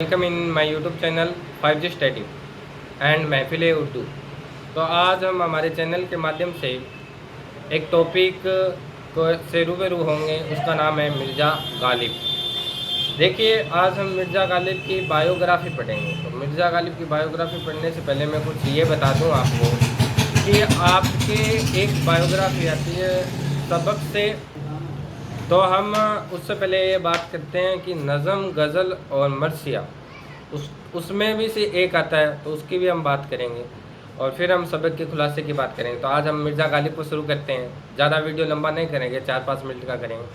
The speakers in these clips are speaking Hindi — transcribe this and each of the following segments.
Welcome in my YouTube channel 5G study and महफिल उर्दू। तो आज हम हमारे चैनल के माध्यम से एक टॉपिक को से रूबरू होंगे, उसका नाम है मिर्ज़ा गालिब। देखिए, आज हम मिर्ज़ा गालिब की बायोग्राफ़ी पढ़ेंगे। तो मिर्ज़ा गालिब की बायोग्राफ़ी पढ़ने से पहले मैं कुछ ये बता दूं आपको कि आपके एक बायोग्राफ़ी आती है सबक से। तो हम उससे पहले ये बात करते हैं कि नज़म, गज़ल और मरसिया उसमें भी से एक आता है, तो उसकी भी हम बात करेंगे और फिर हम सबक के खुलासे की बात करेंगे। तो आज हम मिर्ज़ा गालिब को शुरू करते हैं। ज़्यादा वीडियो लंबा नहीं करेंगे, 4-5 मिनट का करेंगे।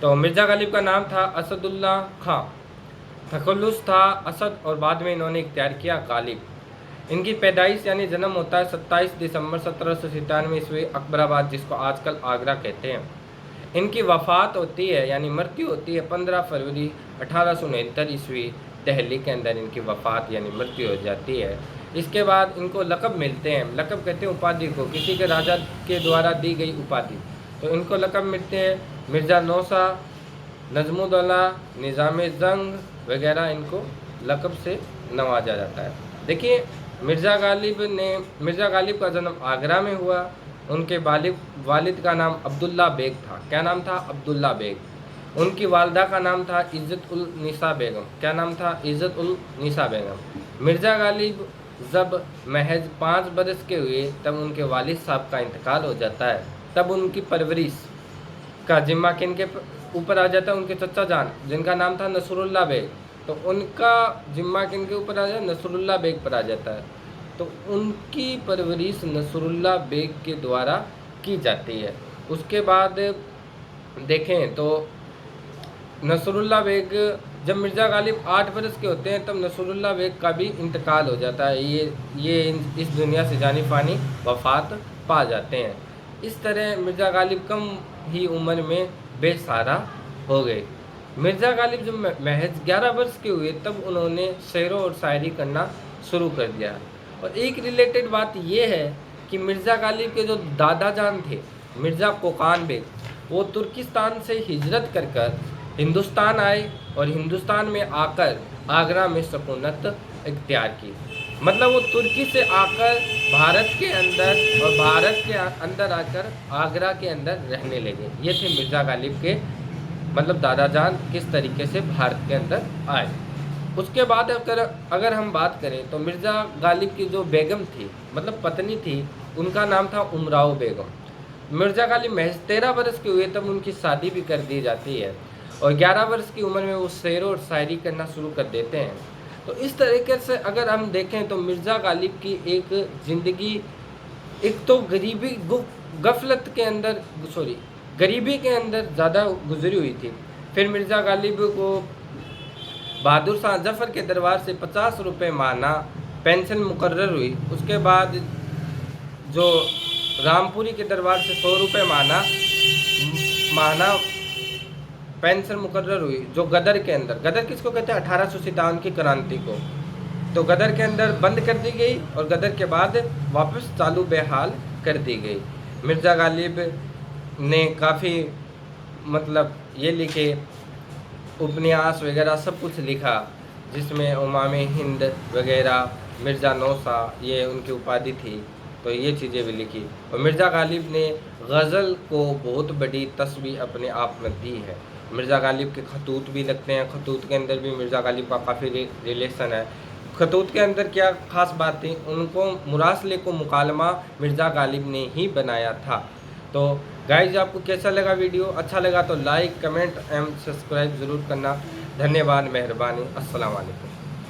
तो मिर्ज़ा गालिब का नाम था असदुल्ला खां। तखल्लुस था असद और बाद में इन्होंने इख्तियार किया गालिब। इनकी पैदाइश यानी जन्म होता है 27 दिसंबर 1797 ईस्वी अकबराबाद, जिसको आजकल आगरा कहते हैं। इनकी वफ़ात होती है यानी मृत्यु होती है 15 फरवरी 1869 ईस्वी, दिल्ली के अंदर इनकी वफ़ात यानी मृत्यु हो जाती है। इसके बाद इनको लक़ब मिलते हैं। लक़ब कहते हैं उपाधि को, किसी के राजा के द्वारा दी गई उपाधि। तो इनको लक़ब मिलते हैं मिर्ज़ा नौसा, नजमुद्दौला, निज़ाम जंग वगैरह, इनको लक़ब से नवाजा जाता है। देखिए, मिर्ज़ा गालिब का जन्म आगरा में हुआ। उनके वालिद का नाम अब्दुल्ला बेग था। क्या नाम था? अब्दुल्ला बेग। उनकी वालदा का नाम था इज़्ज़त उल निसा बेगम। क्या नाम था? इज़्ज़त उल निसा बेगम। मिर्ज़ा गालिब जब महज 5 बरस के हुए तब उनके वालिद साहब का इंतकाल हो जाता है। तब उनकी परवरिश का जिम्मा किन के ऊपर आ जाता है? उनके चचा जान, जिनका नाम था नसरुल्ला बेग। तो उनका जिम्मा किन के ऊपर आ जाता है? नसरुल्ला बेग पर आ जाता है। तो उनकी परवरिश नसरुल्ला बेग के द्वारा की जाती है। उसके बाद देखें तो नसरुल्ला बेग, जब मिर्ज़ा गालिब 8 बरस के होते हैं तब नसरुल्ला बेग का भी इंतकाल हो जाता है। ये इस दुनिया से जानी फानी वफ़ात पा जाते हैं। इस तरह मिर्ज़ा गालिब कम ही उम्र में बेसहारा हो गए। मिर्ज़ा गालिब जब महज 11 वर्ष के हुए तब उन्होंने शेरों और शायरी करना शुरू कर दिया। और एक रिलेटेड बात ये है कि मिर्ज़ा गालिब के जो दादा जान थे मिर्ज़ा कोकान बेग, वो तुर्किस्तान से हिजरत कर हिंदुस्तान आए और हिंदुस्तान में आकर आगरा में सकूनत इख्तियार की। मतलब वो तुर्की से आकर भारत के अंदर और भारत के अंदर आकर आगरा के अंदर रहने लगे। ये थे मिर्ज़ा गालिब के मतलब दादा जान किस तरीके से भारत के अंदर आए। उसके बाद अगर हम बात करें तो मिर्ज़ा गालिब की जो बेगम थी, मतलब पत्नी थी, उनका नाम था उमराव बेगम। मिर्ज़ा गालिब महज 13 बरस के हुए तब उनकी शादी भी कर दी जाती है और 11 वर्ष की उम्र में वो शेर और शायरी करना शुरू कर देते हैं। तो इस तरीके से अगर हम देखें तो मिर्ज़ा गालिब की एक ज़िंदगी एक तो गरीबी के अंदर ज़्यादा गुजरी हुई थी। फिर मिर्ज़ा गालिब को बहादुर शाह जफ़र के दरबार से 50 रुपये माना पेंशन मुकर्रर हुई। उसके बाद जो रामपुरी के दरबार से 100 रुपये माना पेंशन मुकर्रर हुई। जो गदर के अंदर, गदर किसको कहते हैं? 1857 की क्रांति को। तो गदर के अंदर बंद कर दी गई और गदर के बाद वापस चालू बेहाल कर दी गई। मिर्ज़ा गालिब ने काफ़ी मतलब ये लिखे, उपन्यास वगैरह सब कुछ लिखा, जिसमें उमामे हिंद वगैरह, मिर्ज़ा नौसा, ये उनकी उपाधि थी। तो ये चीज़ें भी लिखी। और मिर्ज़ा गालिब ने गज़ल को बहुत बड़ी तस्वीर अपने आप में दी है। मिर्ज़ा गालिब के खतूत भी लगते हैं। खतूत के अंदर भी मिर्ज़ा गालिब का काफ़ी रिलेशन है। खतूत के अंदर क्या ख़ास बात थी? उनको मुरासले को मुकालमा मिर्ज़ा गालिब ने ही बनाया था। तो गाइज, आपको कैसा लगा वीडियो? अच्छा लगा तो लाइक, कमेंट एंड सब्सक्राइब ज़रूर करना। धन्यवाद, मेहरबानी, अस्सलाम वालेकुम।